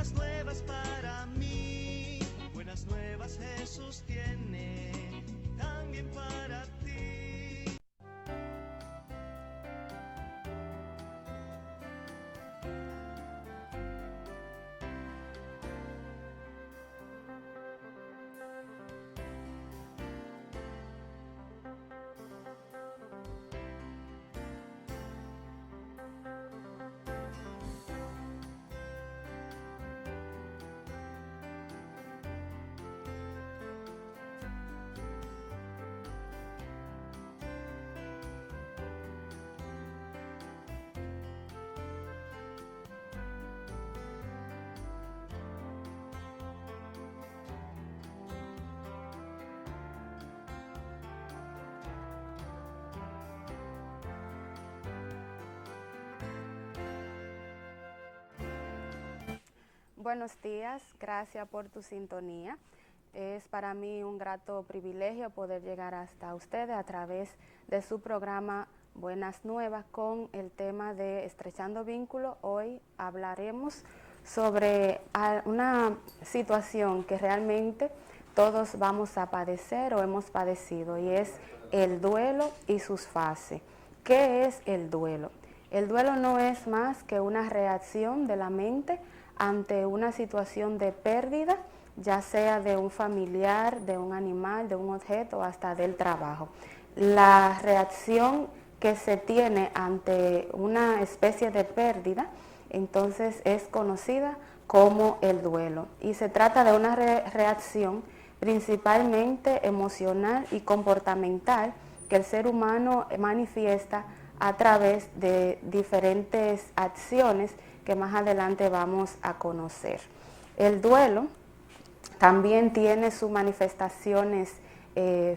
buenas nuevas para mí. Buenas nuevas Jesús tiene también para ti. Buenos días, gracias por tu sintonía. Es para mí un grato privilegio poder llegar hasta ustedes a través de su programa Buenas Nuevas con el tema de Estrechando Vínculos. Hoy hablaremos sobre una situación que realmente todos vamos a padecer o hemos padecido, y es el duelo y sus fases. ¿Qué es el duelo? El duelo no es más que una reacción de la mente ante una situación de pérdida, ya sea de un familiar, de un animal, de un objeto, hasta del trabajo. La reacción que se tiene ante una especie de pérdida, entonces es conocida como el duelo. Y se trata de una reacción principalmente emocional y comportamental que el ser humano manifiesta a través de diferentes acciones que más adelante vamos a conocer. El duelo también tiene sus manifestaciones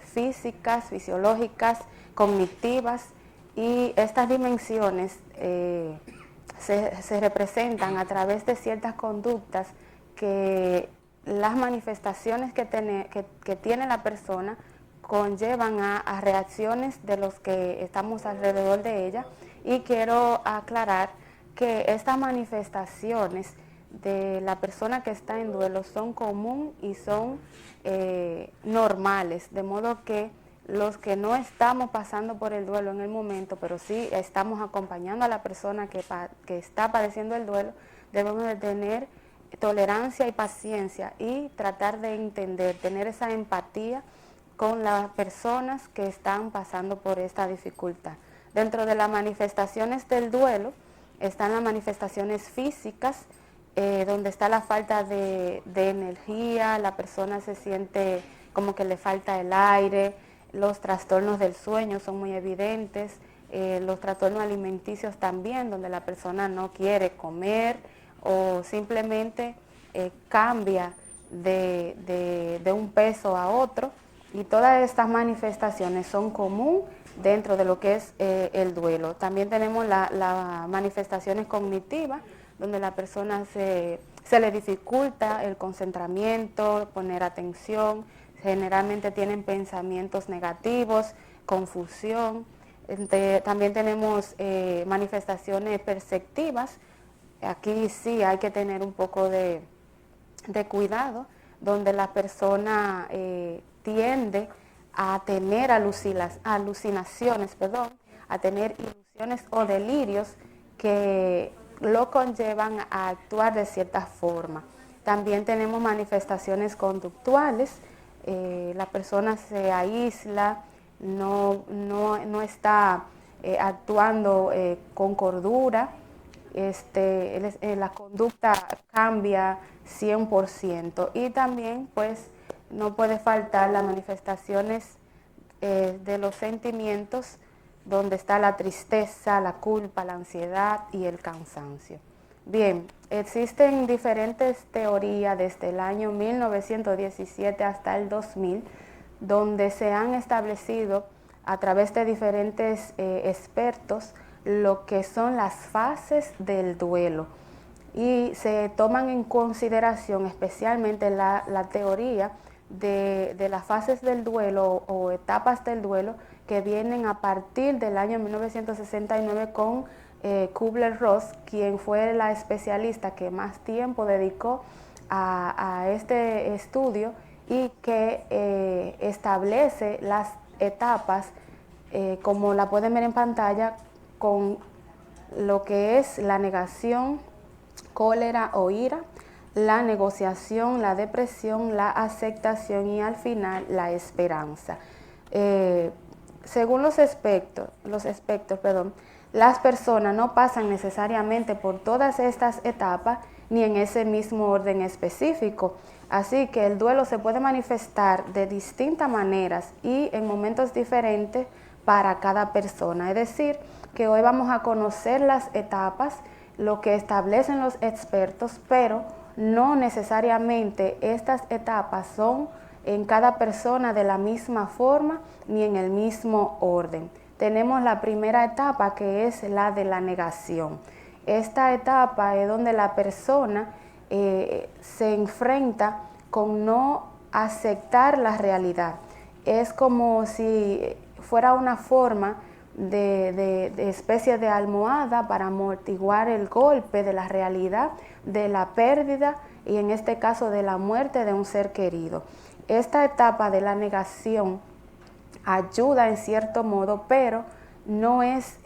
físicas, fisiológicas, cognitivas, y estas dimensiones se representan a través de ciertas conductas que las manifestaciones que tiene la persona conllevan a reacciones de los que estamos alrededor de ella. Y quiero aclarar que estas manifestaciones de la persona que está en duelo son comunes y son normales, de modo que los que no estamos pasando por el duelo en el momento, pero sí estamos acompañando a la persona que está padeciendo el duelo, debemos de tener tolerancia y paciencia y tratar de entender, tener esa empatía con las personas que están pasando por esta dificultad. Dentro de las manifestaciones del duelo están las manifestaciones físicas, donde está la falta de energía, la persona se siente como que le falta el aire, los trastornos del sueño son muy evidentes, los trastornos alimenticios también, donde la persona no quiere comer o simplemente cambia de un peso a otro, y todas estas manifestaciones son comunes dentro de lo que es el duelo. También tenemos las manifestaciones cognitivas, donde la persona se le dificulta el concentramiento, poner atención, generalmente tienen pensamientos negativos, confusión. También tenemos manifestaciones perceptivas. Aquí sí hay que tener un poco de cuidado, donde la persona tiende a tener alucinaciones, a tener ilusiones o delirios que lo conllevan a actuar de cierta forma. También tenemos manifestaciones conductuales, la persona se aísla, no está actuando con cordura, la conducta cambia 100%, y también pues no puede faltar las manifestaciones de los sentimientos, donde está la tristeza, la culpa, la ansiedad y el cansancio. Bien, existen diferentes teorías desde el año 1917 hasta el 2000, donde se han establecido a través de diferentes expertos lo que son las fases del duelo, y se toman en consideración especialmente la teoría de las fases del duelo o etapas del duelo que vienen a partir del año 1969 con Kübler-Ross, quien fue la especialista que más tiempo dedicó a este estudio y que establece las etapas, como la pueden ver en pantalla, con lo que es la negación, cólera o ira, la negociación, la depresión, la aceptación y al final la esperanza. Según los aspectos, las personas no pasan necesariamente por todas estas etapas ni en ese mismo orden específico. Así que el duelo se puede manifestar de distintas maneras y en momentos diferentes para cada persona. Es decir, que hoy vamos a conocer las etapas, lo que establecen los expertos, pero no necesariamente estas etapas son en cada persona de la misma forma ni en el mismo orden. Tenemos la primera etapa, que es la de la negación. Esta etapa es donde la persona se enfrenta con no aceptar la realidad. Es como si fuera una forma de especie de almohada para amortiguar el golpe de la realidad, de la pérdida y en este caso de la muerte de un ser querido. Esta etapa de la negación ayuda en cierto modo, pero no es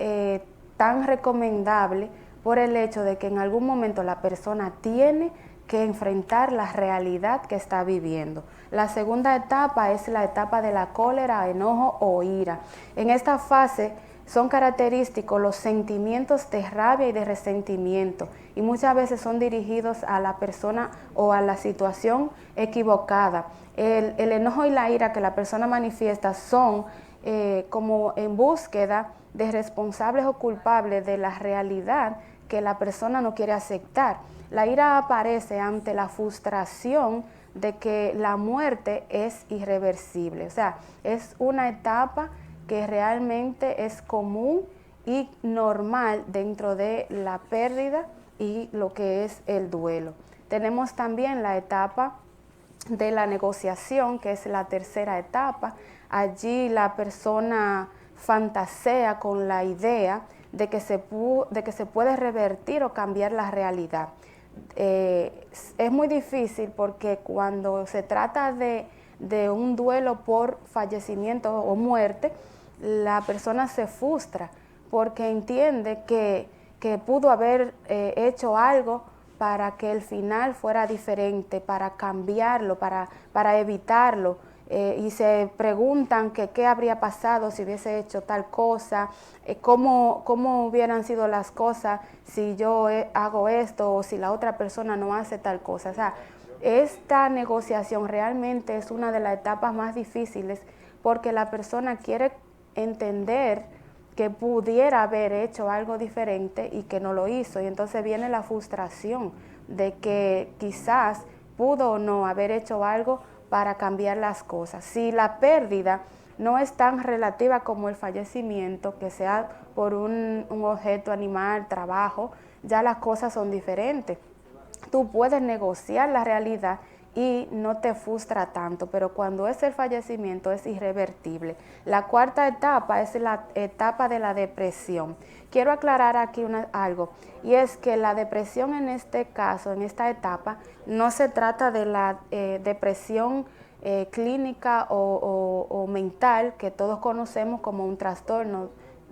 tan recomendable por el hecho de que en algún momento la persona tiene que enfrentar la realidad que está viviendo. La segunda etapa es la etapa de la cólera, enojo o ira. En esta fase son característicos los sentimientos de rabia y de resentimiento, y muchas veces son dirigidos a la persona o a la situación equivocada. El enojo y la ira que la persona manifiesta son como en búsqueda de responsables o culpables de la realidad que la persona no quiere aceptar. La ira aparece ante la frustración de que la muerte es irreversible. O sea, es una etapa que realmente es común y normal dentro de la pérdida y lo que es el duelo. Tenemos también la etapa de la negociación, que es la tercera etapa. Allí la persona fantasea con la idea de que se puede revertir o cambiar la realidad. Es muy difícil porque cuando se trata de un duelo por fallecimiento o muerte, la persona se frustra porque entiende que pudo haber hecho algo para que el final fuera diferente, para cambiarlo, para evitarlo, y se preguntan que qué habría pasado si hubiese hecho tal cosa, cómo hubieran sido las cosas si yo hago esto o si la otra persona no hace tal cosa. O sea, esta negociación realmente es una de las etapas más difíciles porque la persona quiere entender que pudiera haber hecho algo diferente y que no lo hizo, y entonces viene la frustración de que quizás pudo o no haber hecho algo para cambiar las cosas. Si la pérdida no es tan relativa como el fallecimiento, que sea por un objeto, animal, trabajo, ya las cosas son diferentes. Tú puedes negociar la realidad y no te frustra tanto, pero cuando es el fallecimiento es irrevertible. La cuarta etapa es la etapa de la depresión. Quiero aclarar aquí algo, y es que la depresión en este caso, en esta etapa, no se trata de la depresión clínica o mental que todos conocemos como un trastorno,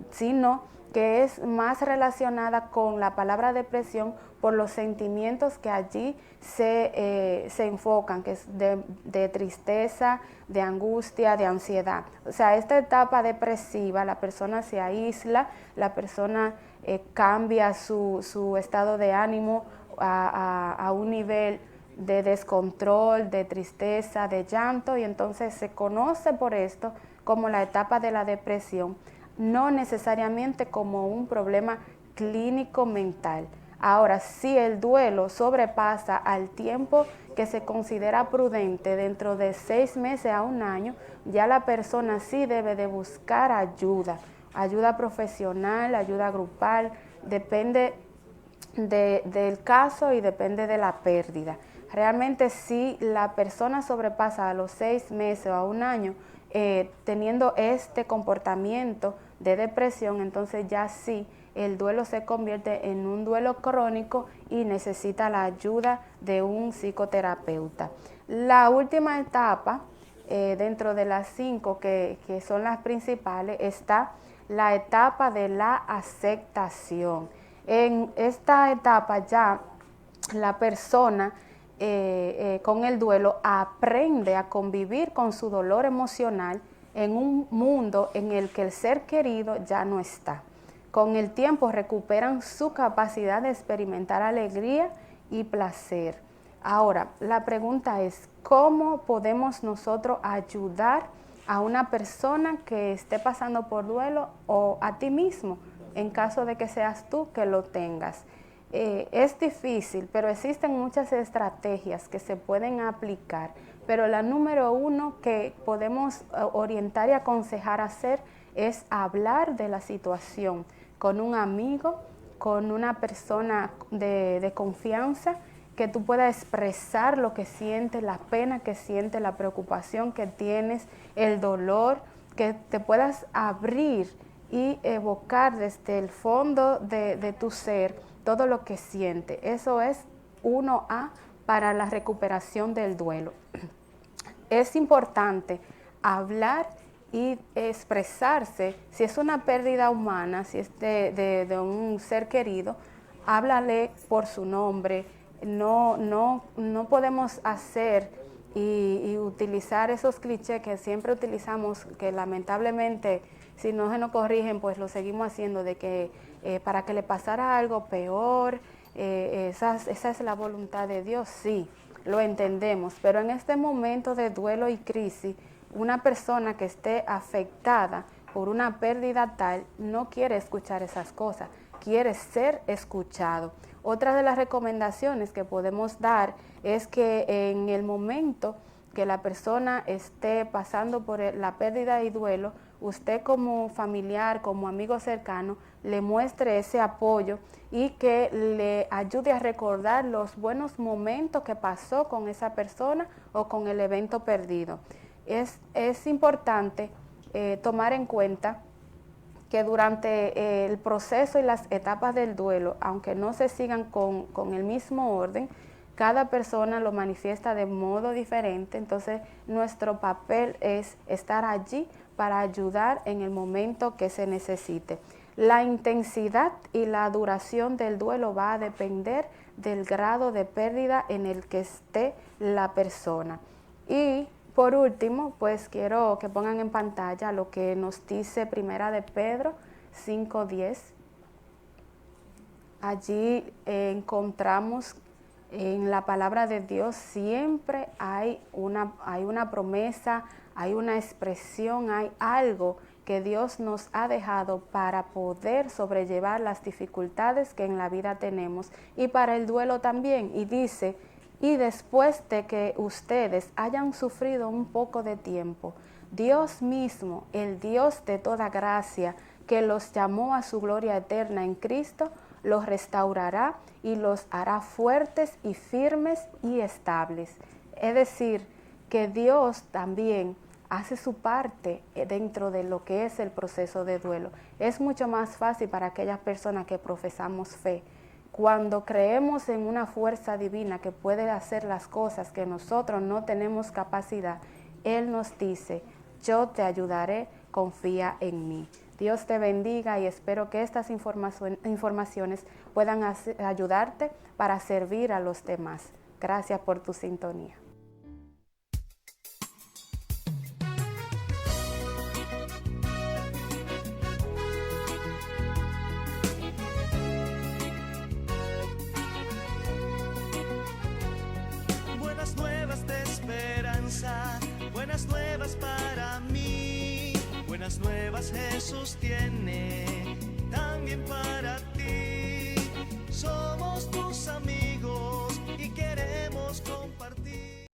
sino que es más relacionada con la palabra depresión por los sentimientos que allí se enfocan, que es de tristeza, de angustia, de ansiedad. O sea, esta etapa depresiva, la persona se aísla, la persona cambia su estado de ánimo a un nivel de descontrol, de tristeza, de llanto, y entonces se conoce por esto como la etapa de la depresión, no necesariamente como un problema clínico mental. Ahora, si el duelo sobrepasa al tiempo que se considera prudente, dentro de 6 meses a 1 año, ya la persona sí debe de buscar ayuda profesional, ayuda grupal, depende del caso y depende de la pérdida. Realmente si la persona sobrepasa a los 6 meses o a 1 año, teniendo este comportamiento de depresión, entonces ya sí el duelo se convierte en un duelo crónico y necesita la ayuda de un psicoterapeuta. La última etapa, dentro de las 5 que son las principales, está la etapa de la aceptación. En esta etapa ya la persona con el duelo aprende a convivir con su dolor emocional en un mundo en el que el ser querido ya no está. Con el tiempo recuperan su capacidad de experimentar alegría y placer. Ahora, la pregunta es, ¿cómo podemos nosotros ayudar a una persona que esté pasando por duelo o a ti mismo, en caso de que seas tú que lo tengas? Es difícil, pero existen muchas estrategias que se pueden aplicar, pero la número 1 que podemos orientar y aconsejar hacer es hablar de la situación con un amigo, con una persona de confianza, que tú puedas expresar lo que sientes, la pena que sientes, la preocupación que tienes, el dolor, que te puedas abrir y evocar desde el fondo de tu ser todo lo que sientes. Eso es 1A para la recuperación del duelo. Es importante hablar y expresarse. Si es una pérdida humana, si es de un ser querido, háblale por su nombre. No podemos hacer y utilizar esos clichés que siempre utilizamos, que lamentablemente si no se nos corrigen, pues lo seguimos haciendo, de que para que le pasara algo peor, esa es la voluntad de Dios. Sí, lo entendemos, pero en este momento de duelo y crisis, una persona que esté afectada por una pérdida tal no quiere escuchar esas cosas, quiere ser escuchado. Otra de las recomendaciones que podemos dar es que en el momento que la persona esté pasando por la pérdida y duelo, usted como familiar, como amigo cercano, le muestre ese apoyo y que le ayude a recordar los buenos momentos que pasó con esa persona o con el evento perdido. Es importante tomar en cuenta que durante el proceso y las etapas del duelo, aunque no se sigan con el mismo orden, cada persona lo manifiesta de modo diferente. Entonces nuestro papel es estar allí para ayudar en el momento que se necesite. La intensidad y la duración del duelo va a depender del grado de pérdida en el que esté la persona. Y por último, pues quiero que pongan en pantalla lo que nos dice Primera de Pedro 5:10. Allí encontramos en la palabra de Dios siempre hay una promesa, hay una expresión, hay algo que Dios nos ha dejado para poder sobrellevar las dificultades que en la vida tenemos y para el duelo también. Y dice: y después de que ustedes hayan sufrido un poco de tiempo, Dios mismo, el Dios de toda gracia, que los llamó a su gloria eterna en Cristo, los restaurará y los hará fuertes y firmes y estables. Es decir, que Dios también hace su parte dentro de lo que es el proceso de duelo. Es mucho más fácil para aquellas personas que profesamos fe. Cuando creemos en una fuerza divina que puede hacer las cosas que nosotros no tenemos capacidad, Él nos dice: yo te ayudaré, confía en mí. Dios te bendiga y espero que estas informaciones puedan ayudarte para servir a los demás. Gracias por tu sintonía. Buenas nuevas de esperanza, buenas nuevas para mí. Buenas nuevas Jesús tiene también para ti. Somos tus amigos y queremos compartir.